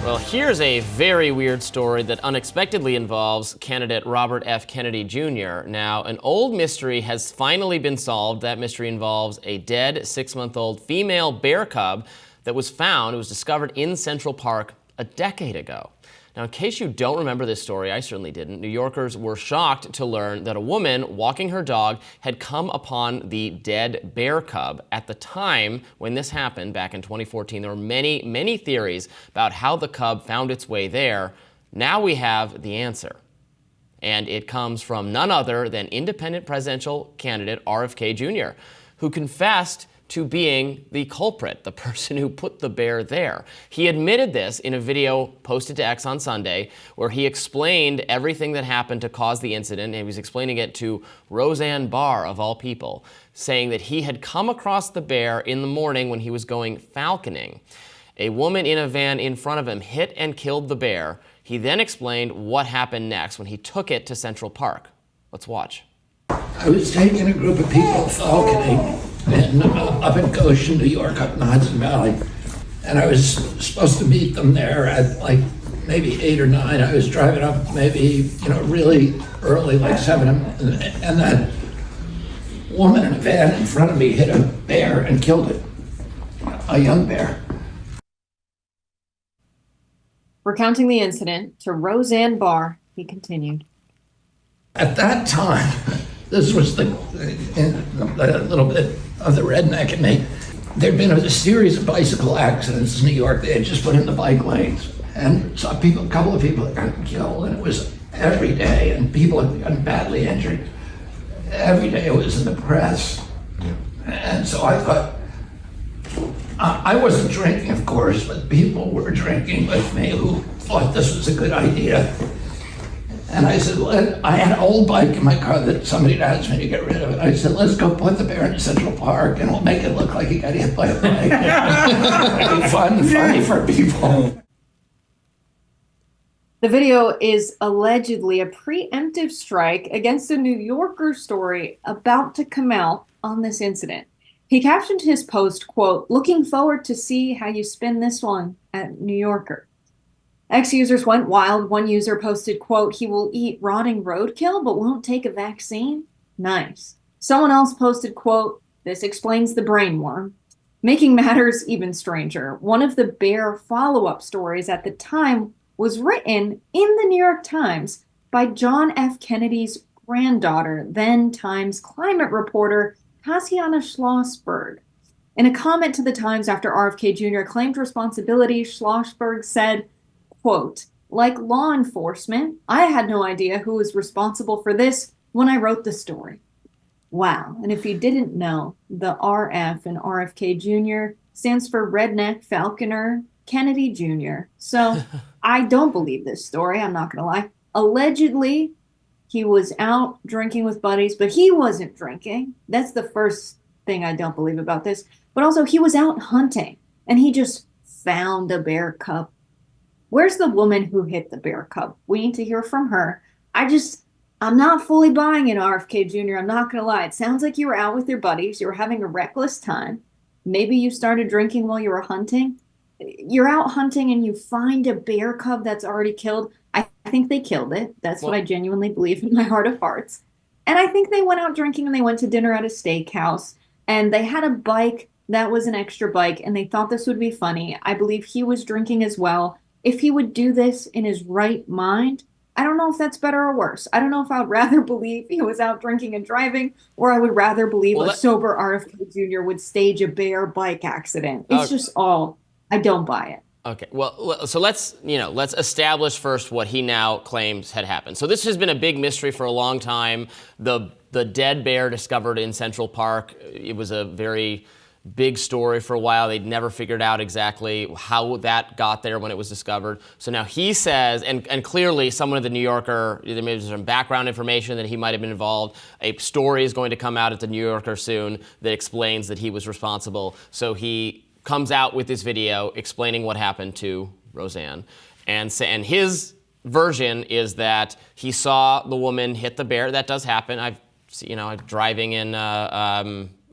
Well, here's a very weird story that unexpectedly involves candidate Robert F. Kennedy Jr. Now, an old mystery has finally been solved. That mystery involves a dead 6-month-old female bear cub that was found. It was discovered in Central Park a decade ago. Now, in case you don't remember this story, I certainly didn't, New Yorkers were shocked to learn that a woman walking her dog had come upon the dead bear cub. At the time when this happened, back in 2014, there were many, many theories about how the cub found its way there. Now we have the answer. And it comes from none other than independent presidential candidate RFK Jr., who confessed to being the culprit, the person who put the bear there. He admitted this in a video posted to X on Sunday, where he explained everything that happened to cause the incident, and he was explaining it to Roseanne Barr, of all people, saying that he had come across the bear in the morning when he was going falconing. A woman in a van in front of him hit and killed the bear. He then explained what happened next when he took it to Central Park. Let's watch. I was taking a group of people falconing up in Goshen, New York, up in the Hudson Valley. And I was supposed to meet them there at like maybe 8 or 9. I was driving up maybe, really early, like 7. And that woman in a van in front of me hit a bear and killed it, a young bear. Recounting the incident to Roseanne Barr, he continued. At that time, this was a little bit of the redneck in me. There'd been a series of bicycle accidents in New York. They had just put in the bike lanes, and saw a couple of people had gotten killed, and it was every day, and people had gotten badly injured. Every day it was in the press. And so I thought, I wasn't drinking, of course, but people were drinking with me who thought this was a good idea. And I said, I had an old bike in my car that somebody had asked me to get rid of it. I said, let's go put the bear in Central Park and we'll make it look like he got hit by a bike. It'll be fun and funny for people. The video is allegedly a preemptive strike against a New Yorker story about to come out on this incident. He captioned his post, quote, "Looking forward to see how you spin this one at New Yorker." X users went wild. One user posted, quote, "He will eat rotting roadkill but won't take a vaccine." Nice. Someone else posted, quote, "This explains the brain worm." Making matters even stranger, one of the bear follow-up stories at the time was written in the New York Times by John F. Kennedy's granddaughter, then Times climate reporter Tatiana Schlossberg. In a comment to the Times after RFK Jr. claimed responsibility, Schlossberg said, quote, "Like law enforcement, I had no idea who was responsible for this when I wrote the story." Wow. And if you didn't know, the RF in RFK Jr. stands for Redneck Falconer Kennedy Jr. So I don't believe this story. I'm not going to lie. Allegedly, he was out drinking with buddies, but he wasn't drinking. That's the first thing I don't believe about this. But also, he was out hunting and he just found a bear cub. Where's the woman who hit the bear cub? We need to hear from her. I'm not fully buying it, RFK Jr. I'm not going to lie. It sounds like you were out with your buddies. You were having a reckless time. Maybe you started drinking while you were hunting. You're out hunting and you find a bear cub that's already killed. I think they killed it. That's what I genuinely believe in my heart of hearts. And I think they went out drinking and they went to dinner at a steakhouse. And they had a bike that was an extra bike. And they thought this would be funny. I believe he was drinking as well. If he would do this in his right mind, I don't know if that's better or worse. I don't know if I would rather believe he was out drinking and driving, or I would rather believe a sober RFK Jr. would stage a bear bike accident. It's just all, I don't buy it. Okay, well, so let's establish first what he now claims had happened. So this has been a big mystery for a long time. The dead bear discovered in Central Park, it was a very big story for a while. They'd never figured out exactly how that got there when it was discovered. So now he says, and clearly someone at the New Yorker, there may be some background information that he might have been involved. A story is going to come out at the New Yorker soon that explains that he was responsible. So he comes out with this video explaining what happened to Roseanne. And his version is that he saw the woman hit the bear. That does happen. I'm driving in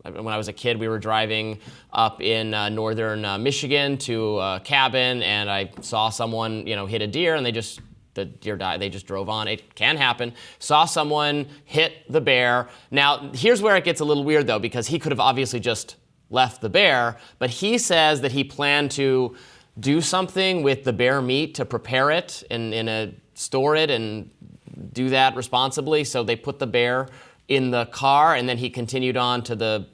when I was a kid, we were driving up in northern Michigan to a cabin, and I saw someone, hit a deer, and the deer died. They just drove on. It can happen. Saw someone hit the bear. Now, here's where it gets a little weird, though, because he could have obviously just left the bear, but he says that he planned to do something with the bear meat to prepare it and store it and do that responsibly. So they put the bear in the car, and then he continued on to the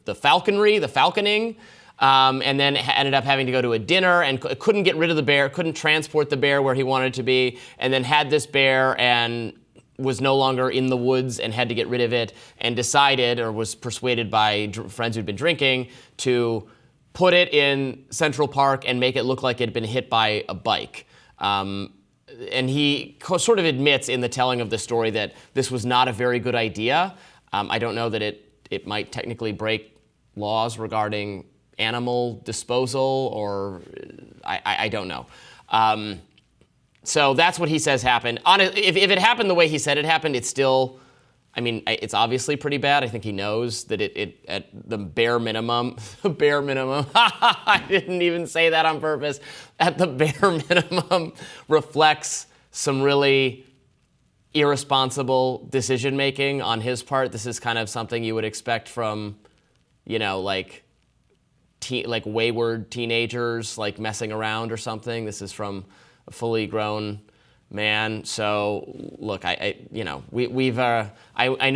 falconing, and then ended up having to go to a dinner and couldn't get rid of the bear, couldn't transport the bear where he wanted it to be, and then had this bear and was no longer in the woods and had to get rid of it, and decided, or was persuaded by friends who'd been drinking, to put it in Central Park and make it look like it had been hit by a bike. And he sort of admits in the telling of the story that this was not a very good idea. I don't know that it might technically break laws regarding animal disposal, or I don't know. So that's what he says happened. If it happened the way he said it happened, it's still, it's obviously pretty bad. I think he knows that it at the bare minimum, I didn't even say that on purpose, at the bare minimum reflects some really irresponsible decision making on his part. This is kind of something you would expect from, like wayward teenagers, like messing around or something. This is from a fully grown man. So look, I know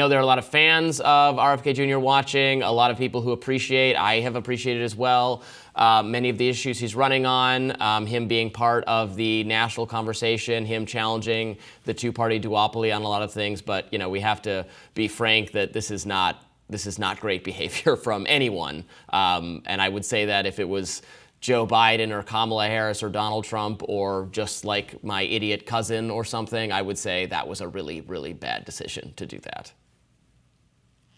there are a lot of fans of RFK Jr. watching, a lot of people who appreciate, I have appreciated as well, many of the issues he's running on, him being part of the national conversation, him challenging the two-party duopoly on a lot of things. But, we have to be frank that this is not great behavior from anyone. And I would say that if it was Joe Biden or Kamala Harris or Donald Trump or just like my idiot cousin or something, I would say that was a really, really bad decision to do that.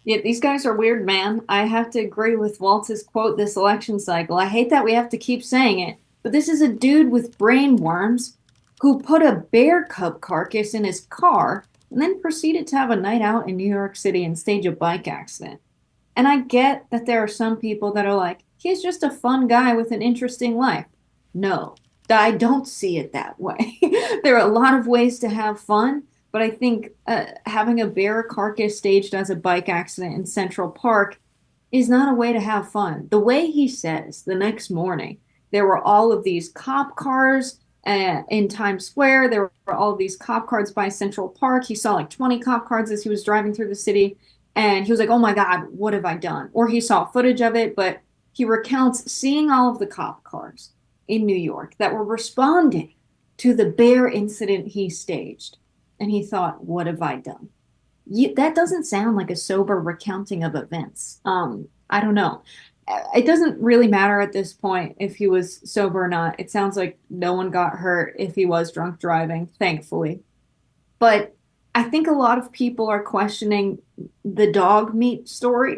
Yeah, these guys are weird, man. I have to agree with Waltz's quote this election cycle. I hate that we have to keep saying it, but this is a dude with brain worms who put a bear cub carcass in his car and then proceeded to have a night out in New York City and stage a bike accident. And I get that there are some people that are like, he's just a fun guy with an interesting life. No, I don't see it that way. There are a lot of ways to have fun, but I think having a bear carcass staged as a bike accident in Central Park is not a way to have fun. The way he says the next morning, there were all of these cop cars in Times Square. There were all of these cop cars by Central Park. He saw like 20 cop cars as he was driving through the city. And he was like, oh my God, what have I done? Or he saw footage of it, but he recounts seeing all of the cop cars in New York that were responding to the bear incident he staged. And he thought, what have I done? That doesn't sound like a sober recounting of events. I don't know. It doesn't really matter at this point if he was sober or not. It sounds like no one got hurt if he was drunk driving, thankfully. But I think a lot of people are questioning the dog meat story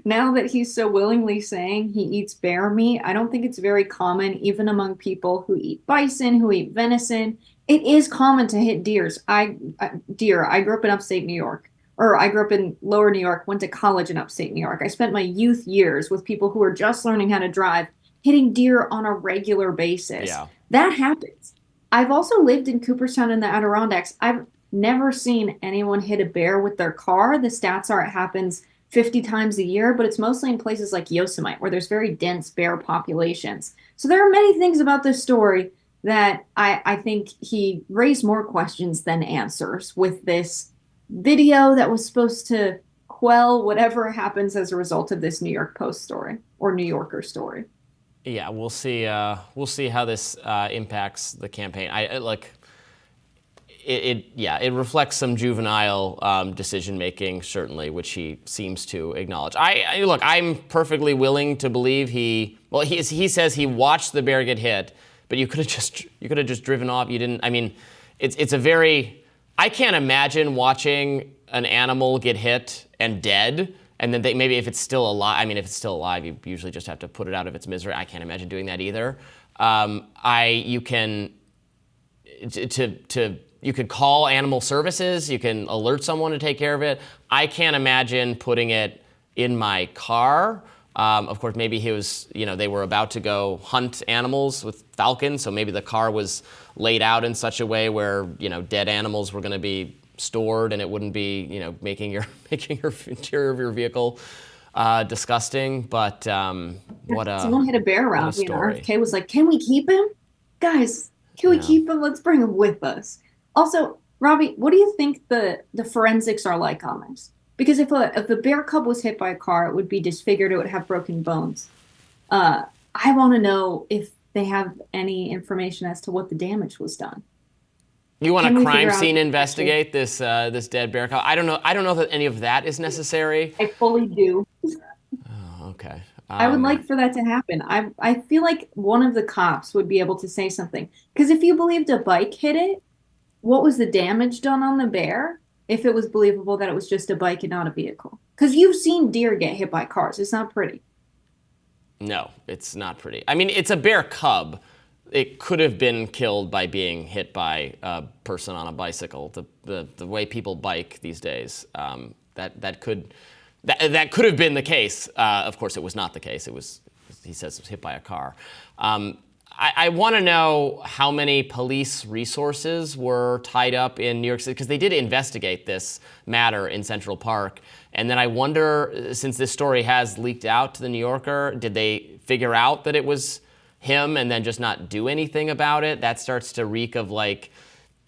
now that he's so willingly saying he eats bear meat. I don't think it's very common, even among people who eat bison, who eat venison. It is common to hit deer. I grew up in upstate New York, or I grew up in lower New York, went to college in upstate New York. I spent my youth years with people who are just learning how to drive, hitting deer on a regular basis. Yeah. That happens. I've also lived in Cooperstown in the Adirondacks. I've never seen anyone hit a bear with their car. The stats are it happens 50 times a year, but it's mostly in places like Yosemite where there's very dense bear populations. So there are many things about this story that I think he raised more questions than answers with this video that was supposed to quell whatever happens as a result of this New York Post story or New Yorker story. Yeah, we'll see. We'll see how this impacts the campaign. It reflects some juvenile decision making, certainly, which he seems to acknowledge. I'm perfectly willing to believe he says he watched the bear get hit, but you could have just driven off. You didn't. I mean, it's a very. I can't imagine watching an animal get hit and dead, and then maybe if it's still alive. I mean, if it's still alive, you usually just have to put it out of its misery. I can't imagine doing that either. You could call animal services. You can alert someone to take care of it. I can't imagine putting it in my car. Of course, maybe he was, they were about to go hunt animals with falcons, so maybe the car was laid out in such a way where, dead animals were going to be stored and it wouldn't be, making your interior of your vehicle disgusting. But someone hit a bear around me, and story. RFK was like, "Can we keep him, guys? Can we keep him? Let's bring him with us." Also, Robbie, what do you think the forensics are like on this? Because if the bear cub was hit by a car, it would be disfigured. It would have broken bones. I want to know if they have any information as to what the damage was done. You want a crime scene investigate this dead bear cub? I don't know that any of that is necessary. I fully do. Oh, okay. I would like for that to happen. I feel like one of the cops would be able to say something. Because if you believed a bike hit it, what was the damage done on the bear? If it was believable that it was just a bike and not a vehicle. Because you've seen deer get hit by cars. It's not pretty. No, it's not pretty. I mean, it's a bear cub. It could have been killed by being hit by a person on a bicycle. The way people bike these days, that could have been the case. Of course, it was not the case. He says it was hit by a car. I want to know how many police resources were tied up in New York City, because they did investigate this matter in Central Park. And then I wonder, since this story has leaked out to the New Yorker, did they figure out that it was him and then just not do anything about it? That starts to reek of like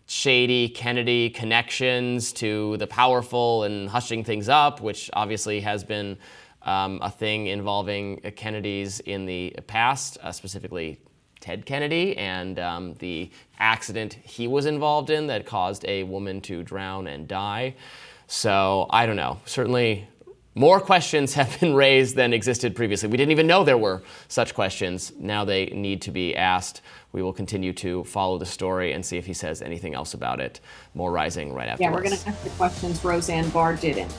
shady Kennedy connections to the powerful and hushing things up, which obviously has been a thing involving Kennedys in the past, specifically Ted Kennedy and the accident he was involved in that caused a woman to drown and die. So I don't know. Certainly more questions have been raised than existed previously. We didn't even know there were such questions. Now they need to be asked. We will continue to follow the story and see if he says anything else about it. More rising right after this. Yeah, we're going to ask the questions Roseanne Barr didn't.